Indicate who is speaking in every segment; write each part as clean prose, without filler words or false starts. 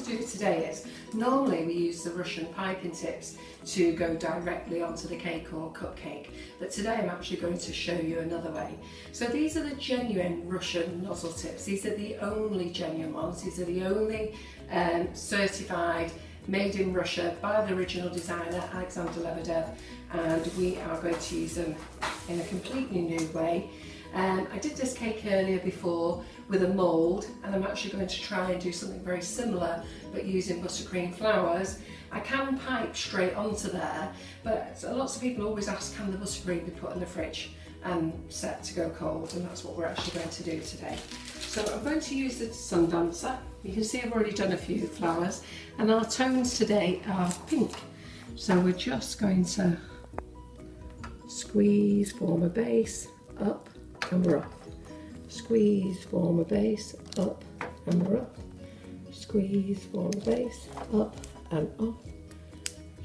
Speaker 1: do today is, normally we use the Russian piping tips to go directly onto the cake or cupcake, but today I'm actually going to show you another way. So these are the genuine Russian nozzle tips. These are the only genuine ones. These are the only certified, made in Russia by the original designer Alexander Lebedev, and we are going to use them in a completely new way. I did this cake earlier before with a mould, and I'm actually going to try and do something very similar but using buttercream flowers. I can pipe straight onto there, but lots of people always ask, can the buttercream be put in the fridge and set to go cold, and that's what we're actually going to do today. So I'm going to use the Sun Dancer. You can see I've already done a few flowers, and our tones today are pink. So we're just going to squeeze, form a base, up and we're up. Squeeze, form a base, up and we're up. Squeeze, form a base, up and off.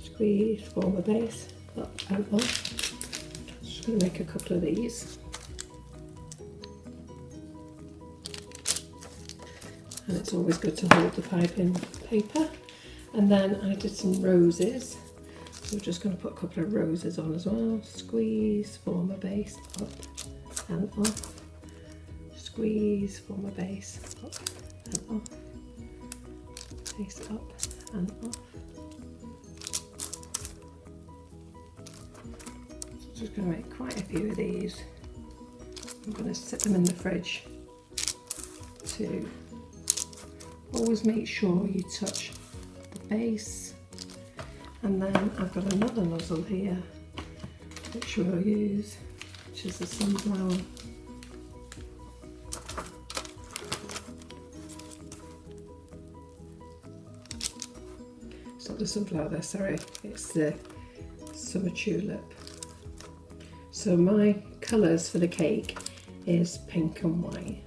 Speaker 1: Squeeze, form a base, up and off. Just going to make a couple of these. And it's always good to hold the pipe in paper. And then I did some roses. So we're just going to put a couple of roses on as well. Squeeze, form a base, up and off. Squeeze, form a base, up and off. Base up and off. So I'm just going to make quite a few of these. I'm going to sit them in the fridge to always make sure you touch the base. And then I've got another nozzle here which we'll use, which is the sunflower. It's not the sunflower there, sorry, it's the summer tulip. So my colours for the cake is pink and white.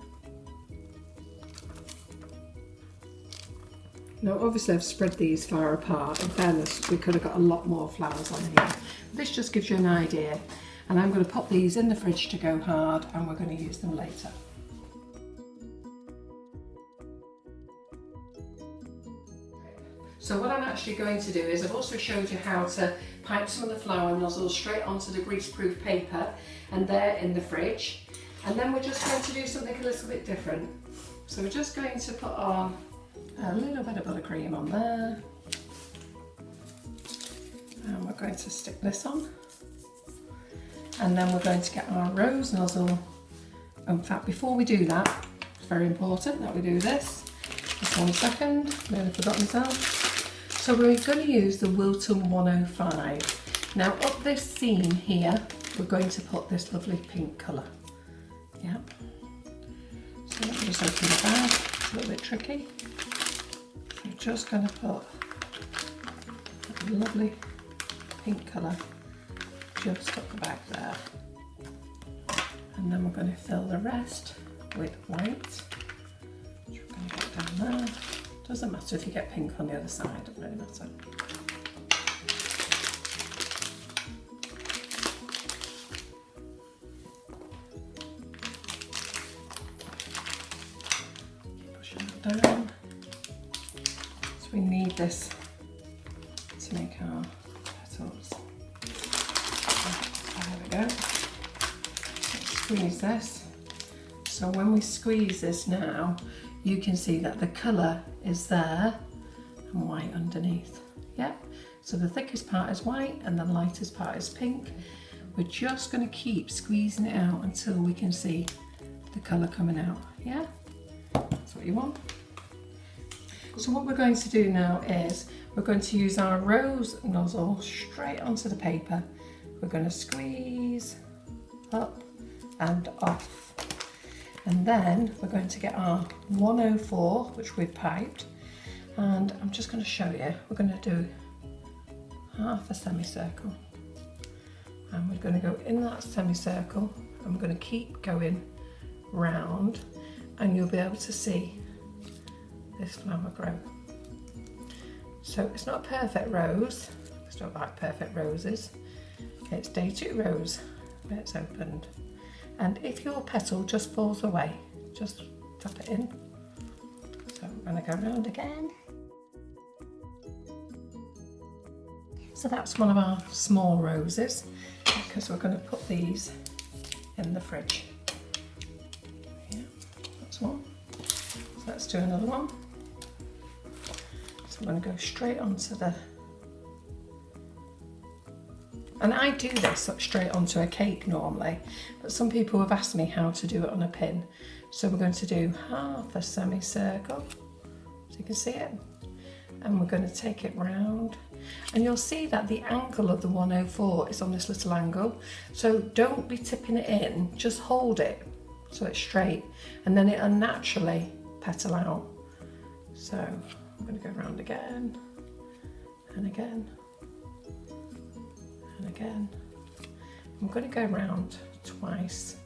Speaker 1: Now obviously I've spread these far apart. In fairness, we could have got a lot more flowers on here. This just gives you an idea. And I'm going to pop these in the fridge to go hard, and we're going to use them later. So what I'm actually going to do is, I've also showed you how to pipe some of the flower nozzles straight onto the greaseproof paper, and they're in the fridge. And then we're just going to do something a little bit different. So we're just going to put on a little bit of buttercream on there, and we're going to stick this on, and then we're going to get our rose nozzle. In fact, before we do that, it's very important that we do this. Just 1 second, nearly forgot myself. So we're going to use the Wilton 105. Now up this seam here, we're going to put this lovely pink colour. Yeah. So let me just open the bag, it's a little bit tricky. I'm just going to put a lovely pink colour just up the back there, and then we're going to fill the rest with white, which we're going to get down there. Doesn't matter if you get pink on the other side, doesn't really matter. Keep pushing that down. We need this to make our petals. There we go. Let's squeeze this. So when we squeeze this now, you can see that the colour is there and white underneath. Yep. So the thickest part is white and the lightest part is pink. We're just going to keep squeezing it out until we can see the colour coming out. Yeah? That's what you want. So what we're going to do now is we're going to use our rose nozzle straight onto the paper. We're going to squeeze up and off. And then we're going to get our 104, which we've piped. And I'm just going to show you. We're going to do half a semicircle. And we're going to go in that semicircle, and we're going to keep going round, and you'll be able to see this flower grow. So it's not a perfect rose, I don't like perfect roses. It's day 2 rose when it's opened. And if your petal just falls away, just tap it in. So I'm going to go round again. So that's one of our small roses, because we're going to put these in the fridge. Yeah, that's one. So let's do another one. So I'm going to go straight onto the... And I do this straight onto a cake normally, but some people have asked me how to do it on a pin. So we're going to do half a semicircle, so you can see it. And we're going to take it round. And you'll see that the angle of the 104 is on this little angle. So don't be tipping it in, just hold it so it's straight, and then it'll naturally petal out. So I'm going to go round again, and again, and again. I'm going to go round twice.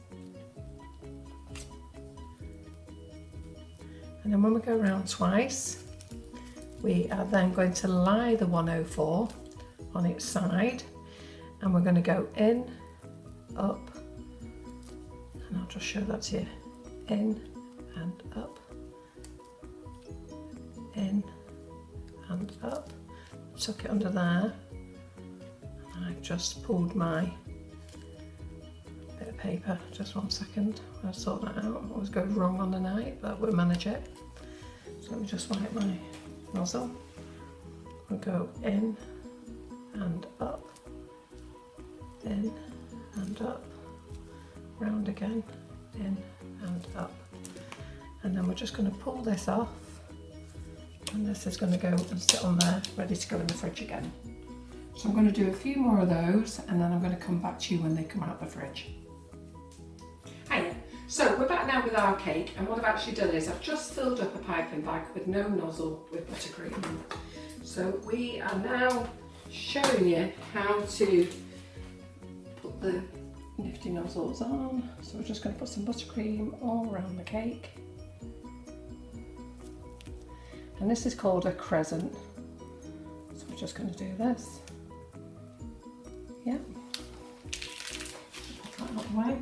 Speaker 1: And then when we go round twice, we are then going to lie the 104 on its side, and we're going to go in, up, and I'll just show that to you, in and up, in and up, tuck it under there, and I've just pulled my bit of paper, just 1 second, I'll sort that out, always goes wrong on the night, but we'll manage it. So let me just wipe my nozzle. We'll go in and up, in and up, round again, in and up. And then we're just going to pull this off, and this is going to go and sit on there, ready to go in the fridge again. So I'm going to do a few more of those, and then I'm going to come back to you when they come out of the fridge. Hiya. So we're back now with our cake, and what I've actually done is I've just filled up a piping bag with no nozzle with buttercream. So we are now showing you how to put the Nifty Nozzles on. So we're just going to put some buttercream all around the cake. And this is called a crescent. So we're just going to do this. Yeah. Put that out the way.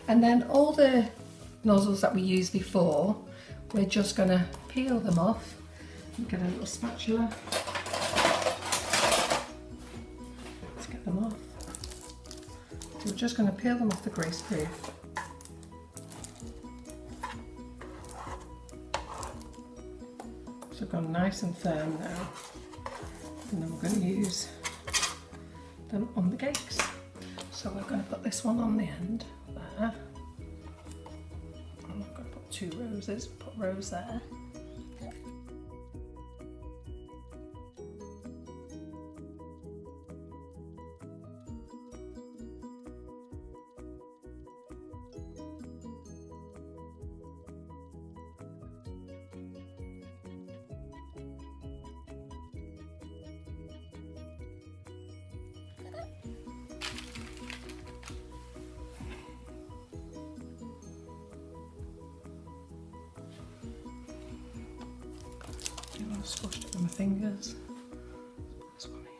Speaker 1: And then all the nozzles that we used before, we're just going to peel them off. Get a little spatula. Let's get them off. So we're just going to peel them off the grease proof. So they've gone nice and firm now. And then we're going to use them on the cakes. So we're going to put this one on the end there. I'm going to put 2 roses, put a rose there. I've squashed it with my fingers. This one here.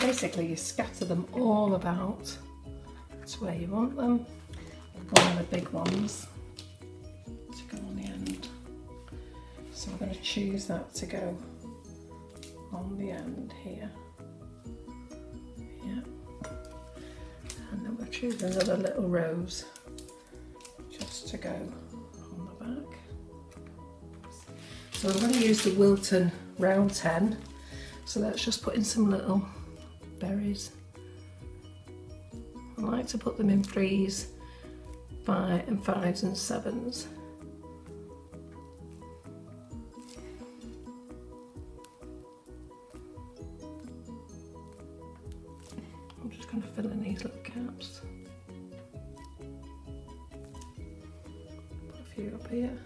Speaker 1: Basically, you scatter them all about to where you want them. One of the big ones to go on the end. So we're going to choose that to go on the end here. Yeah. And then we'll choose another little rose just to go on the back. So I'm going to use the Wilton round 10. So let's just put in some little berries. I like to put them in 3s, 5s and 7s. I'm just going to fill in these little caps. Put a few up here.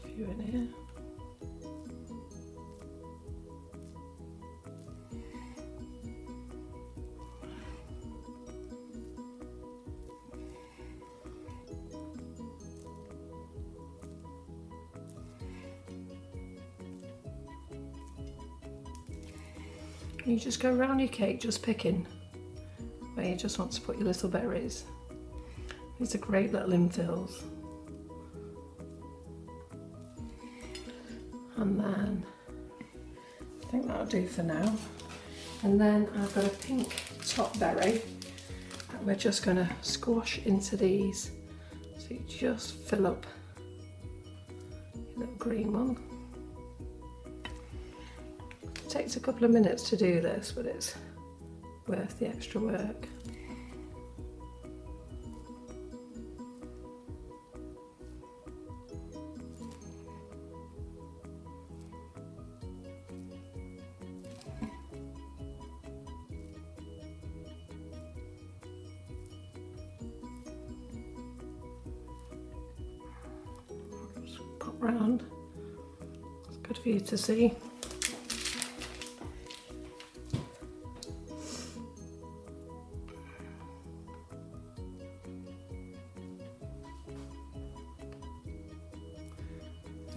Speaker 1: Put a few in here. You just go around your cake just picking where you just want to put your little berries. These are great little infills. And then I think that'll do for now. And then I've got a pink top berry that we're just going to squash into these. So you just fill up your little green one. It takes a couple of minutes to do this, but it's worth the extra work. Pop round, it's good for you to see.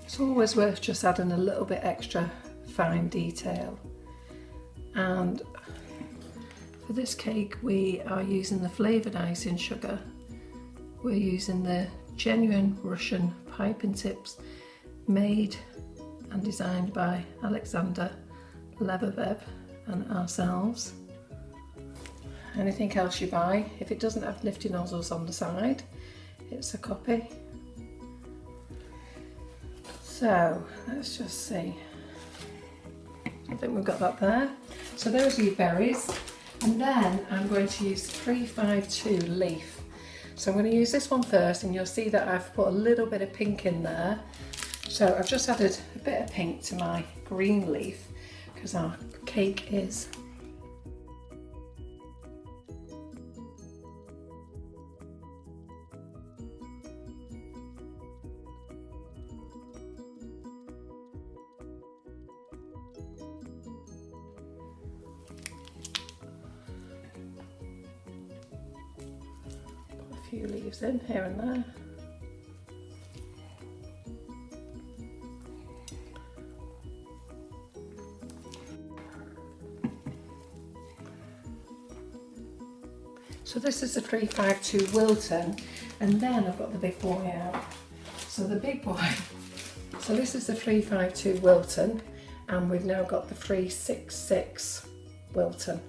Speaker 1: It's always worth just adding a little bit extra fine detail. And for this cake we are using the flavoured icing sugar. We're using the genuine Russian piping tips made and designed by Alexander Lebedev and ourselves. Anything else you buy, if it doesn't have Nifty Nozzles on the side, it's a copy. So let's just see. I think we've got that there. So those are your berries. And then I'm going to use 352 leaf. So I'm going to use this one first, and you'll see that I've put a little bit of pink in there. So I've just added a bit of pink to my green leaf because our cake is few leaves in here and there. So this is the 352 Wilton, and then I've got the big boy out. So the big boy, so this is the 352 Wilton, and we've now got the 366 Wilton,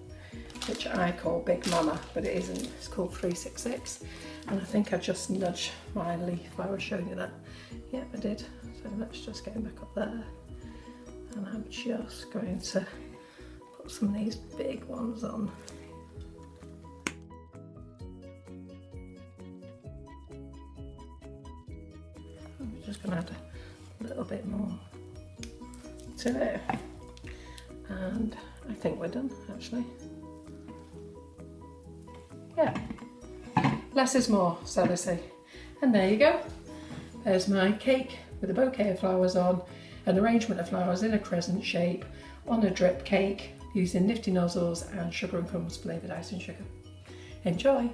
Speaker 1: which I call Big Mama, but it isn't, it's called 366. And I think I just nudged my leaf while I was showing you that. Yep, I did. So let's just get him back up there. And I'm just going to put some of these big ones on. I'm just going to add a little bit more to it. And I think we're done, actually. Yeah. Less is more, so they say. And there you go. There's my cake with a bouquet of flowers on, an arrangement of flowers in a crescent shape on a drip cake using Nifty Nozzles and Sugar and Crumbs flavoured icing sugar. Enjoy!